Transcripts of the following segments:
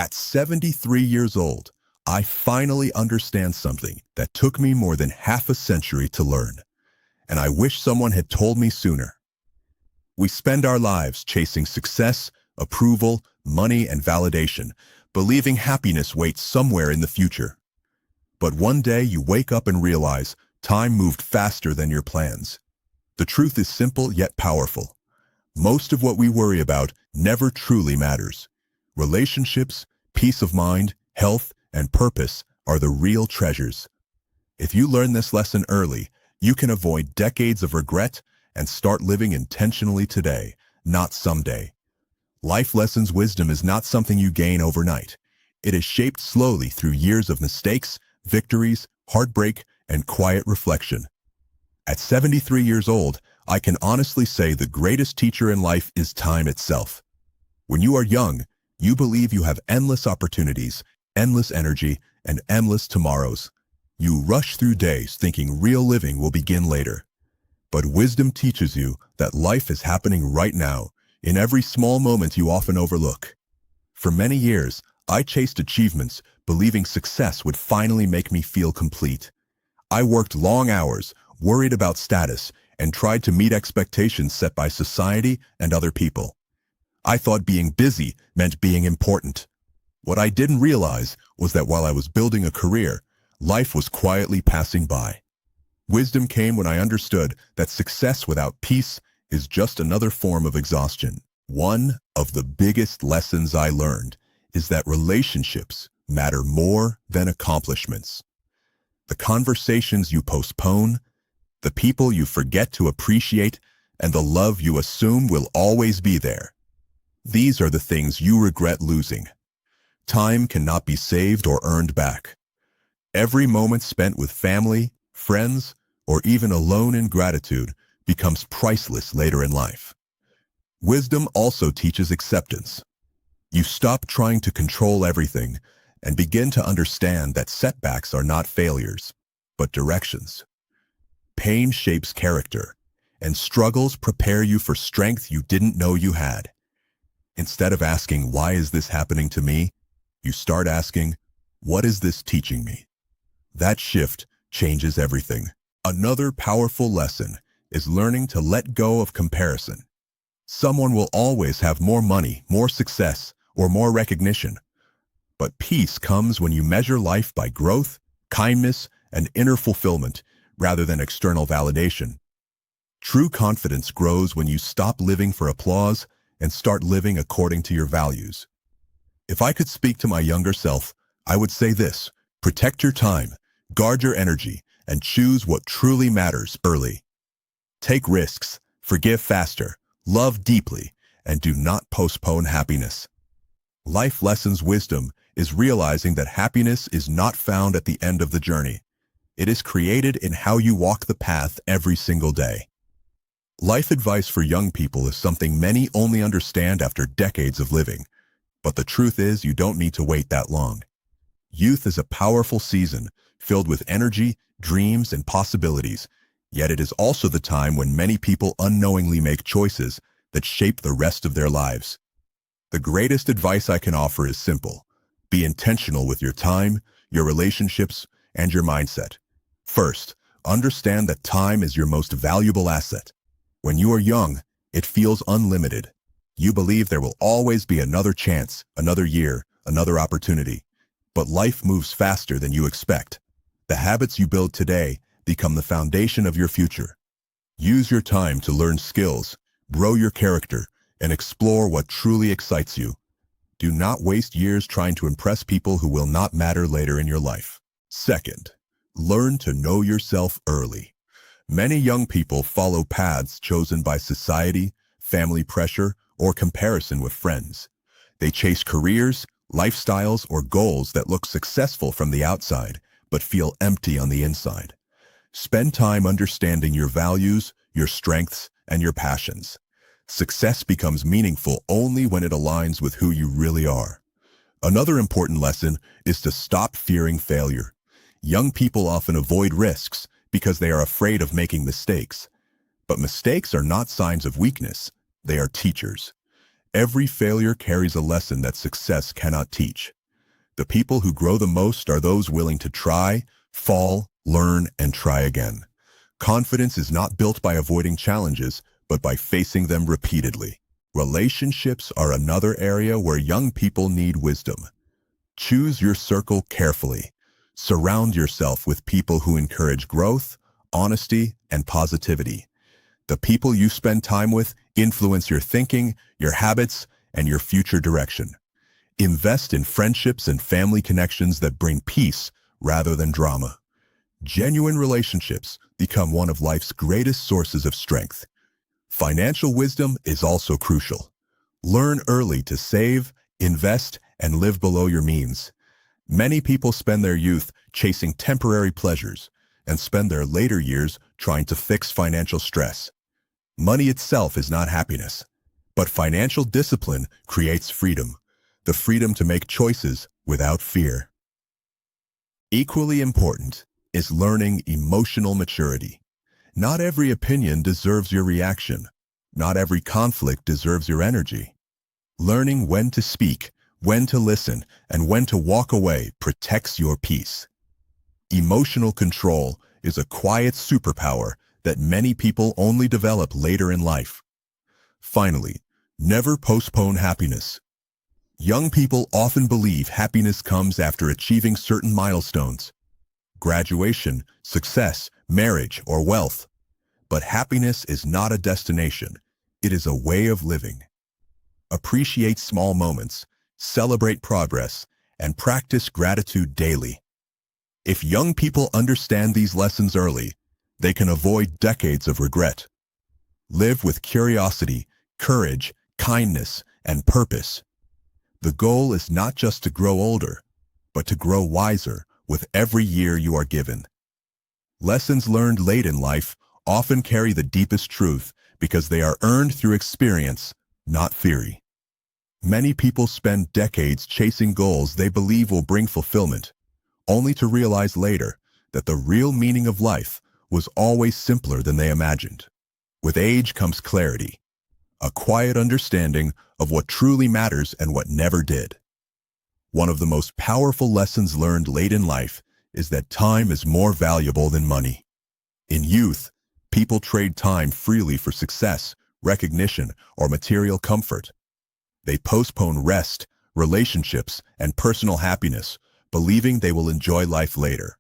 At 73 years old, I finally understand something that took me more than half a century to learn, and I wish someone had told me sooner. We spend our lives chasing success, approval, money, and validation, believing happiness waits somewhere in the future. But one day you wake up and realize time moved faster than your plans. The truth is simple yet powerful. Most of what we worry about never truly matters. Relationships, peace of mind, health, and purpose are the real treasures. If you learn this lesson early, you can avoid decades of regret and start living intentionally today, not someday. Life lessons wisdom is not something you gain overnight. It is shaped slowly through years of mistakes, victories, heartbreak, and quiet reflection. At 73 years old, I can honestly say the greatest teacher in life is time itself. When you are young, you believe you have endless opportunities, endless energy, and endless tomorrows. You rush through days thinking real living will begin later. But wisdom teaches you that life is happening right now, in every small moment you often overlook. For many years, I chased achievements, believing success would finally make me feel complete. I worked long hours, worried about status, and tried to meet expectations set by society and other people. I thought being busy meant being important. What I didn't realize was that while I was building a career, life was quietly passing by. Wisdom came when I understood that success without peace is just another form of exhaustion. One of the biggest lessons I learned is that relationships matter more than accomplishments. The conversations you postpone, the people you forget to appreciate, and the love you assume will always be there. These are the things you regret losing. Time cannot be saved or earned back. Every moment spent with family, friends, or even alone in gratitude becomes priceless later in life. Wisdom also teaches acceptance. You stop trying to control everything and begin to understand that setbacks are not failures, but directions. Pain shapes character, and struggles prepare you for strength you didn't know you had. Instead of asking, "Why is this happening to me?" you start asking, "What is this teaching me?" That shift changes everything. Another powerful lesson is learning to let go of comparison. Someone will always have more money, more success, or more recognition. But peace comes when you measure life by growth, kindness, and inner fulfillment, rather than external validation. True confidence grows when you stop living for applause and start living according to your values. If I could speak to my younger self, I would say this: protect your time, guard your energy, and choose what truly matters early. Take risks, forgive faster, love deeply, and do not postpone happiness. Life lessons wisdom is realizing that happiness is not found at the end of the journey. It is created in how you walk the path every single day. Life advice for young people is something many only understand after decades of living. But the truth is, you don't need to wait that long. Youth is a powerful season, filled with energy, dreams, and possibilities. Yet it is also the time when many people unknowingly make choices that shape the rest of their lives. The greatest advice I can offer is simple. Be intentional with your time, your relationships, and your mindset. First, understand that time is your most valuable asset. When you are young, it feels unlimited. You believe there will always be another chance, another year, another opportunity. But life moves faster than you expect. The habits you build today become the foundation of your future. Use your time to learn skills, grow your character, and explore what truly excites you. Do not waste years trying to impress people who will not matter later in your life. Second, learn to know yourself early. Many young people follow paths chosen by society, family pressure, or comparison with friends. They chase careers, lifestyles, or goals that look successful from the outside, but feel empty on the inside. Spend time understanding your values, your strengths, and your passions. Success becomes meaningful only when it aligns with who you really are. Another important lesson is to stop fearing failure. Young people often avoid risks because they are afraid of making mistakes. But mistakes are not signs of weakness. They are teachers. Every failure carries a lesson that success cannot teach. The people who grow the most are those willing to try, fall, learn, and try again. Confidence is not built by avoiding challenges, but by facing them repeatedly. Relationships are another area where young people need wisdom. Choose your circle carefully. Surround yourself with people who encourage growth, honesty, and positivity. The people you spend time with influence your thinking, your habits, and your future direction. Invest in friendships and family connections that bring peace rather than drama. Genuine relationships become one of life's greatest sources of strength. Financial wisdom is also crucial. Learn early to save, invest, and live below your means. Many people spend their youth chasing temporary pleasures and spend their later years trying to fix financial stress. Money itself is not happiness, but financial discipline creates freedom, the freedom to make choices without fear. Equally important is learning emotional maturity. Not every opinion deserves your reaction. Not every conflict deserves your energy. Learning when to speak, when to listen, and when to walk away protects your peace. Emotional control is a quiet superpower that many people only develop later in life. Finally, never postpone happiness. Young people often believe happiness comes after achieving certain milestones: graduation, success, marriage, or wealth. But happiness is not a destination. It is a way of living. Appreciate small moments, celebrate progress, and practice gratitude daily. If young people understand these lessons early, they can avoid decades of regret. Live with curiosity, courage, kindness, and purpose. The goal is not just to grow older, but to grow wiser with every year you are given. Lessons learned late in life often carry the deepest truth because they are earned through experience, not theory. Many people spend decades chasing goals they believe will bring fulfillment, only to realize later that the real meaning of life was always simpler than they imagined. With age comes clarity, a quiet understanding of what truly matters and what never did. One of the most powerful lessons learned late in life is that time is more valuable than money. In youth, people trade time freely for success, recognition, or material comfort. They postpone rest, relationships, and personal happiness, believing they will enjoy life later.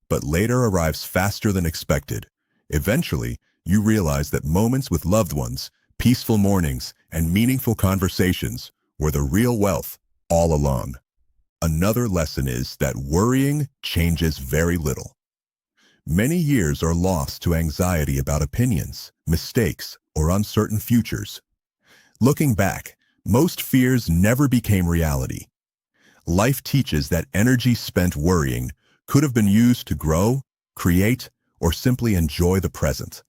But later arrives faster than expected. Eventually, you realize that moments with loved ones, peaceful mornings, and meaningful conversations were the real wealth all along. Another lesson is that worrying changes very little. Many years are lost to anxiety about opinions, mistakes, or uncertain futures. Looking back, most fears never became reality. Life teaches that energy spent worrying could have been used to grow, create, or simply enjoy the present.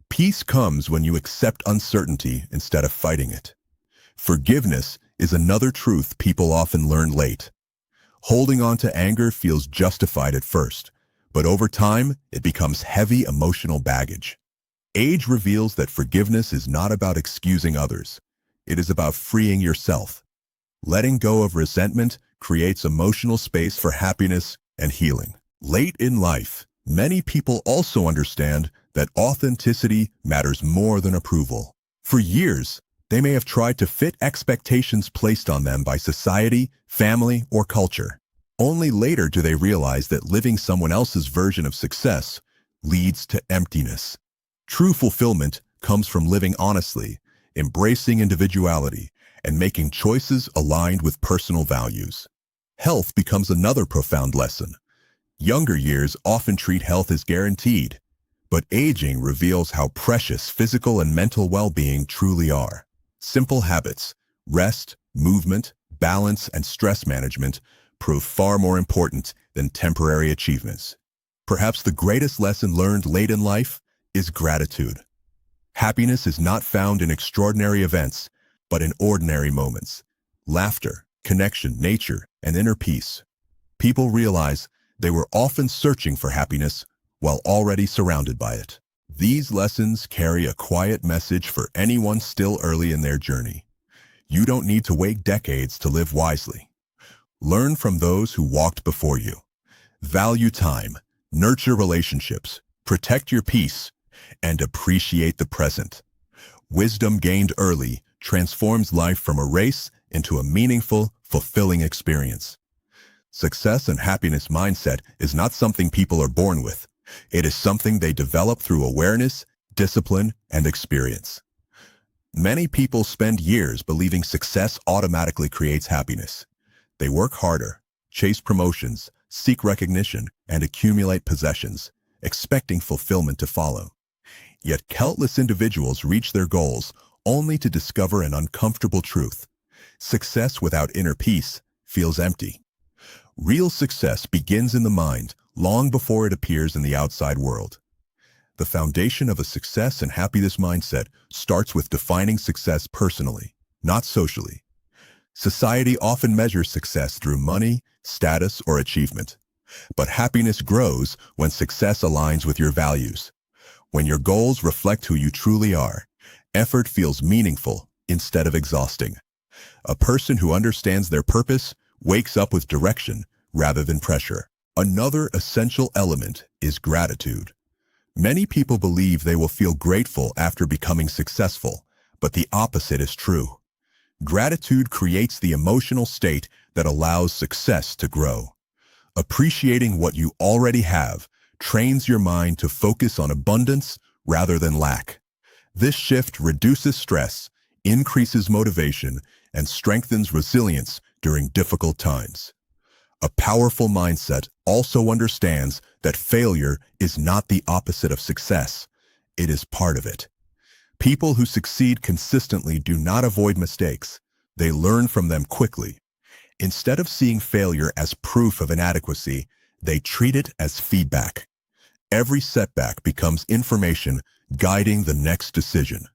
Peace comes when you accept uncertainty instead of fighting it. Forgiveness is another truth people often learn late. Holding on to anger feels justified at first, but over time, it becomes heavy emotional baggage. Age reveals that forgiveness is not about excusing others. It is about freeing yourself. Letting go of resentment creates emotional space for happiness and healing. Late in life, many people also understand that authenticity matters more than approval. For years, they may have tried to fit expectations placed on them by society, family, or culture. Only later do they realize that living someone else's version of success leads to emptiness. True fulfillment comes from living honestly, embracing individuality, and making choices aligned with personal values. Health becomes another profound lesson. Younger years often treat health as guaranteed, but aging reveals how precious physical and mental well-being truly are. Simple habits, rest, movement, balance, and stress management prove far more important than temporary achievements. Perhaps the greatest lesson learned late in life is gratitude. Happiness is not found in extraordinary events, but in ordinary moments. Laughter, connection, nature, and inner peace. People realize they were often searching for happiness while already surrounded by it. These lessons carry a quiet message for anyone still early in their journey. You don't need to wait decades to live wisely. Learn from those who walked before you. Value time, nurture relationships, protect your peace, and appreciate the present. Wisdom gained early transforms life from a race into a meaningful, fulfilling experience. Success and happiness mindset is not something people are born with. It is something they develop through awareness, discipline, and experience. Many people spend years believing success automatically creates happiness. They work harder, chase promotions, seek recognition, and accumulate possessions, expecting fulfillment to follow. Yet countless individuals reach their goals only to discover an uncomfortable truth. Success without inner peace feels empty. Real success begins in the mind long before it appears in the outside world. The foundation of a success and happiness mindset starts with defining success personally, not socially. Society often measures success through money, status, or achievement. But happiness grows when success aligns with your values. When your goals reflect who you truly are, effort feels meaningful instead of exhausting. A person who understands their purpose wakes up with direction rather than pressure. Another essential element is gratitude. Many people believe they will feel grateful after becoming successful, but the opposite is true. Gratitude creates the emotional state that allows success to grow. Appreciating what you already have trains your mind to focus on abundance rather than lack. This shift reduces stress, increases motivation, and strengthens resilience during difficult times. A powerful mindset also understands that failure is not the opposite of success. It is part of it. People who succeed consistently do not avoid mistakes. They learn from them quickly. Instead of seeing failure as proof of inadequacy, they treat it as feedback. Every setback becomes information guiding the next decision.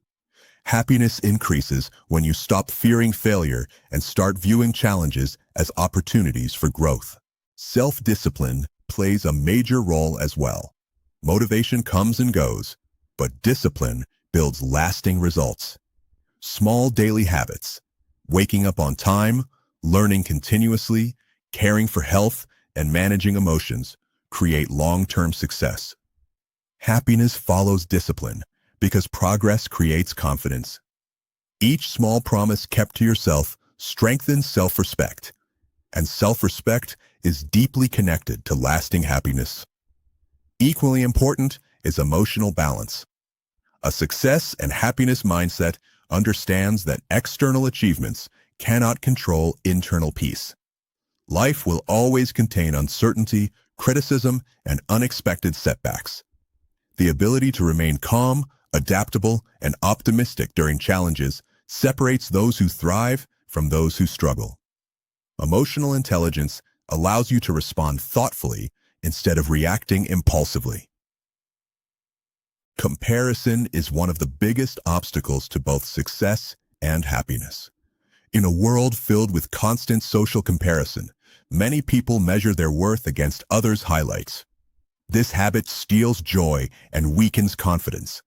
Happiness increases when you stop fearing failure and start viewing challenges as opportunities for growth. Self-discipline plays a major role as well. Motivation comes and goes, but discipline builds lasting results. Small daily habits, waking up on time, learning continuously, caring for health, and managing emotions create long-term success. Happiness follows discipline because progress creates confidence. Each small promise kept to yourself strengthens self-respect, and self-respect is deeply connected to lasting happiness. Equally important is emotional balance. A success and happiness mindset understands that external achievements cannot control internal peace. Life will always contain uncertainty, criticism, and unexpected setbacks. The ability to remain calm, adaptable, and optimistic during challenges separates those who thrive from those who struggle. Emotional intelligence allows you to respond thoughtfully instead of reacting impulsively. Comparison is one of the biggest obstacles to both success and happiness. In a world filled with constant social comparison, many people measure their worth against others' highlights. This habit steals joy and weakens confidence.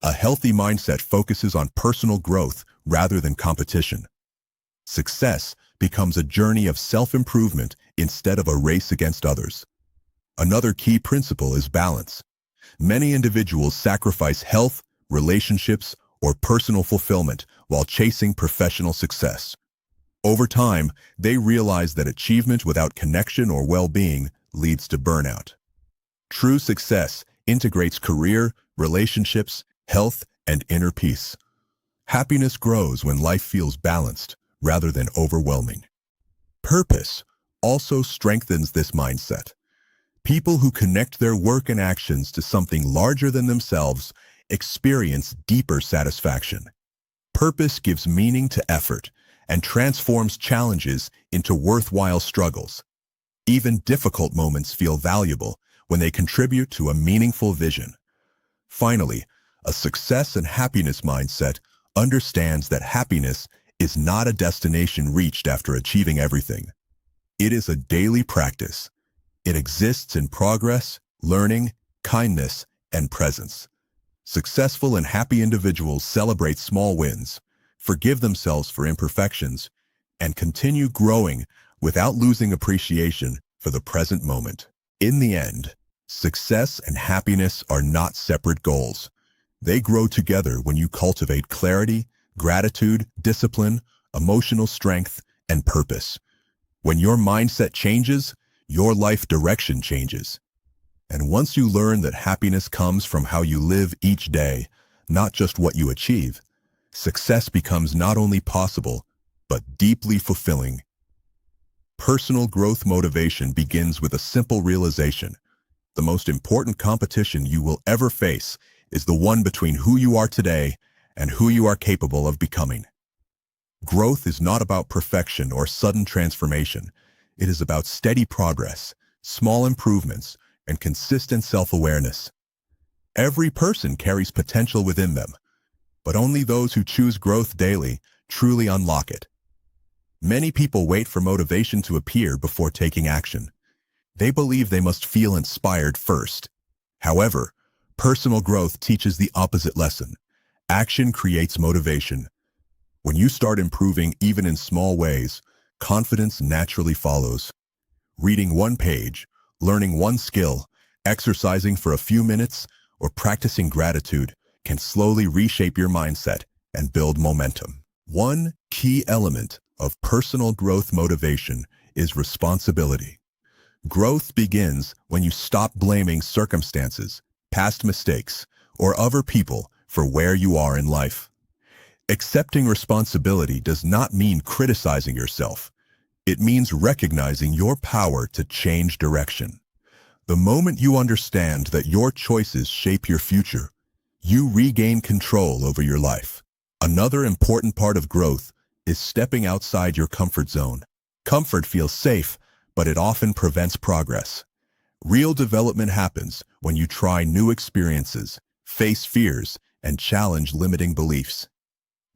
A healthy mindset focuses on personal growth rather than competition. Success becomes a journey of self-improvement instead of a race against others. Another key principle is balance. Many individuals sacrifice health, relationships, or personal fulfillment while chasing professional success. Over time, they realize that achievement without connection or well-being leads to burnout. True success integrates career, relationships, health, and inner peace. Happiness grows when life feels balanced rather than overwhelming. Purpose also strengthens this mindset. People who connect their work and actions to something larger than themselves experience deeper satisfaction. Purpose gives meaning to effort and transforms challenges into worthwhile struggles. Even difficult moments feel valuable when they contribute to a meaningful vision. Finally, a success and happiness mindset understands that happiness is not a destination reached after achieving everything. It is a daily practice. It exists in progress, learning, kindness, and presence. Successful and happy individuals celebrate small wins, forgive themselves for imperfections, and continue growing without losing appreciation for the present moment. In the end, success and happiness are not separate goals. They grow together when you cultivate clarity, gratitude, discipline, emotional strength, and purpose. When your mindset changes, your life direction changes. And once you learn that happiness comes from how you live each day, not just what you achieve, success becomes not only possible, but deeply fulfilling. Personal growth motivation begins with a simple realization. The most important competition you will ever face is the one between who you are today and who you are capable of becoming. Growth is not about perfection or sudden transformation. It is about steady progress, small improvements, and consistent self-awareness. Every person carries potential within them, but only those who choose growth daily truly unlock it. Many people wait for motivation to appear before taking action. They believe they must feel inspired first. However, personal growth teaches the opposite lesson. Action creates motivation. When you start improving even in small ways, confidence naturally follows. Reading one page, learning one skill, exercising for a few minutes, or practicing gratitude can slowly reshape your mindset and build momentum. One key element of personal growth motivation is responsibility. Growth begins when you stop blaming circumstances, past mistakes, or other people for where you are in life. Accepting responsibility does not mean criticizing yourself. It means recognizing your power to change direction. The moment you understand that your choices shape your future, you regain control over your life. Another important part of growth is stepping outside your comfort zone. Comfort feels safe, but it often prevents progress. Real development happens when you try new experiences, face fears, and challenge limiting beliefs.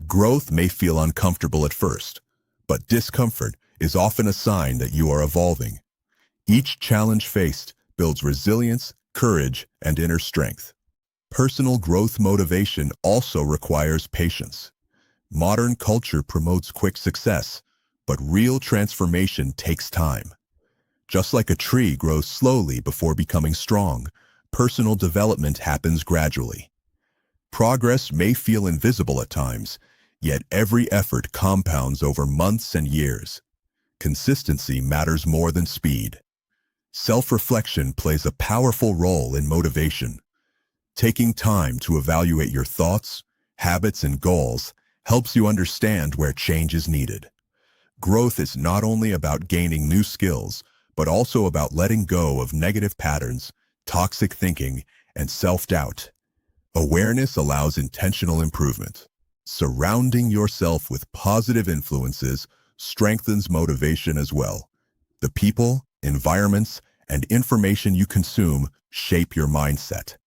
Growth may feel uncomfortable at first, but discomfort is often a sign that you are evolving. Each challenge faced builds resilience, courage, and inner strength. Personal growth motivation also requires patience. Modern culture promotes quick success, but real transformation takes time. Just like a tree grows slowly before becoming strong, personal development happens gradually. Progress may feel invisible at times, yet every effort compounds over months and years. Consistency matters more than speed. Self-reflection plays a powerful role in motivation. Taking time to evaluate your thoughts, habits, and goals helps you understand where change is needed. Growth is not only about gaining new skills, but also about letting go of negative patterns, toxic thinking, and self-doubt. Awareness allows intentional improvement. Surrounding yourself with positive influences strengthens motivation as well. The people, environments, and information you consume shape your mindset.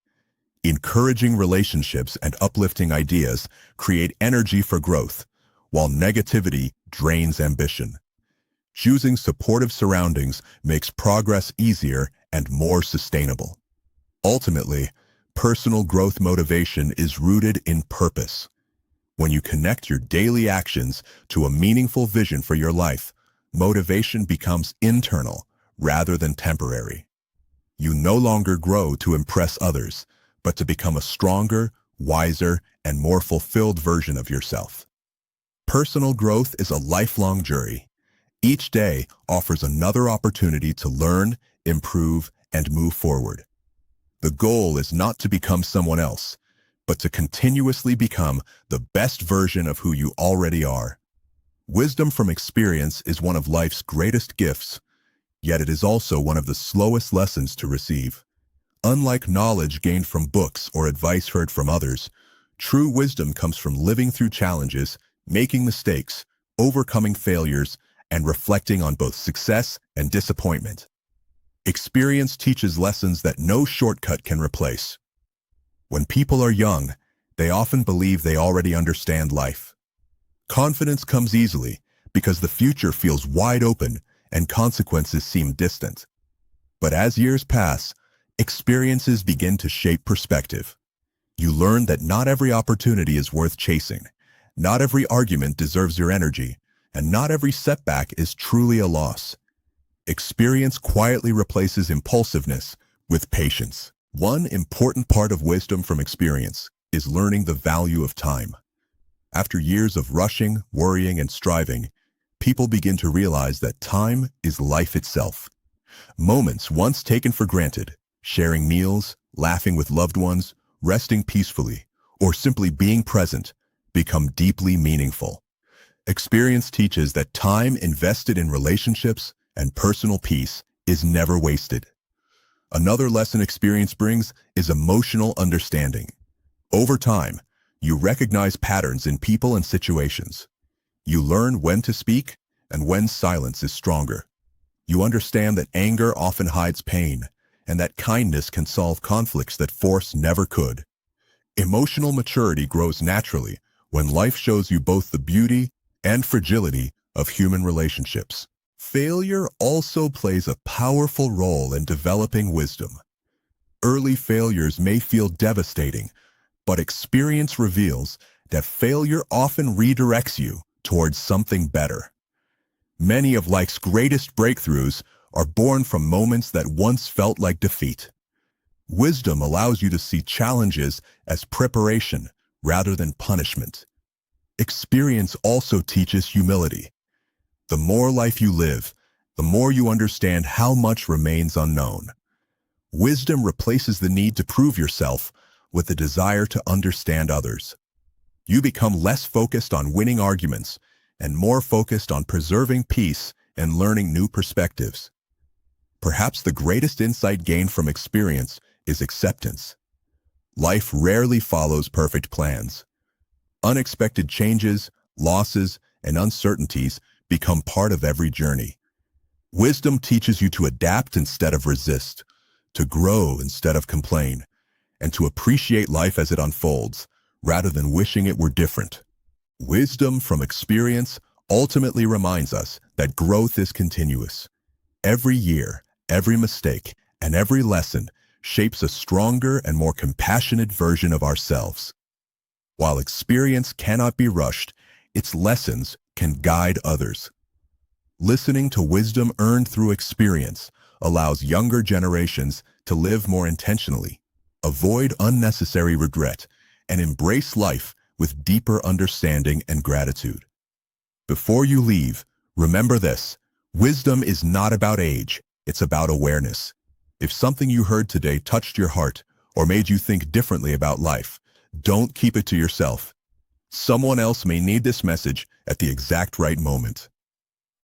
Encouraging relationships and uplifting ideas create energy for growth, while negativity drains ambition. Choosing supportive surroundings makes progress easier and more sustainable. Ultimately, personal growth motivation is rooted in purpose. When you connect your daily actions to a meaningful vision for your life, motivation becomes internal rather than temporary. You no longer grow to impress others, but to become a stronger, wiser, and more fulfilled version of yourself. Personal growth is a lifelong journey. Each day offers another opportunity to learn, improve, and move forward. The goal is not to become someone else, but to continuously become the best version of who you already are. Wisdom from experience is one of life's greatest gifts, yet it is also one of the slowest lessons to receive. Unlike knowledge gained from books or advice heard from others, true wisdom comes from living through challenges, making mistakes, overcoming failures, and reflecting on both success and disappointment. Experience teaches lessons that no shortcut can replace. When people are young, they often believe they already understand life. Confidence comes easily because the future feels wide open and consequences seem distant. But as years pass, experiences begin to shape perspective. You learn that not every opportunity is worth chasing, Not every argument deserves your energy, and not every setback is truly a loss. Experience quietly replaces impulsiveness with patience. One important part of wisdom from experience is learning the value of time. After years of rushing, worrying, and striving, people begin to realize that time is life itself. Moments once taken for granted, sharing meals, laughing with loved ones, resting peacefully, or simply being present, become deeply meaningful. Experience teaches that time invested in relationships and personal peace is never wasted. Another lesson experience brings is emotional understanding. Over time, you recognize patterns in people and situations. You learn when to speak and when silence is stronger. You understand that anger often hides pain and that kindness can solve conflicts that force never could. Emotional maturity grows naturally when life shows you both the beauty and fragility of human relationships. Failure also plays a powerful role in developing wisdom. Early failures may feel devastating, but experience reveals that failure often redirects you towards something better. Many of life's greatest breakthroughs are born from moments that once felt like defeat. Wisdom allows you to see challenges as preparation rather than punishment. Experience also teaches humility. The more life you live, the more you understand how much remains unknown. Wisdom replaces the need to prove yourself with the desire to understand others. You become less focused on winning arguments and more focused on preserving peace and learning new perspectives. Perhaps the greatest insight gained from experience is acceptance. Life rarely follows perfect plans. Unexpected changes, losses, and uncertainties become part of every journey. Wisdom teaches you to adapt instead of resist, to grow instead of complain, and to appreciate life as it unfolds, rather than wishing it were different. Wisdom from experience ultimately reminds us that growth is continuous. Every year, every mistake, and every lesson shapes a stronger and more compassionate version of ourselves. While experience cannot be rushed, its lessons can guide others. Listening to wisdom earned through experience allows younger generations to live more intentionally, avoid unnecessary regret, and embrace life with deeper understanding and gratitude. Before you leave, remember this: wisdom is not about age, it's about awareness. If something you heard today touched your heart or made you think differently about life, don't keep it to yourself. Someone else may need this message at the exact right moment.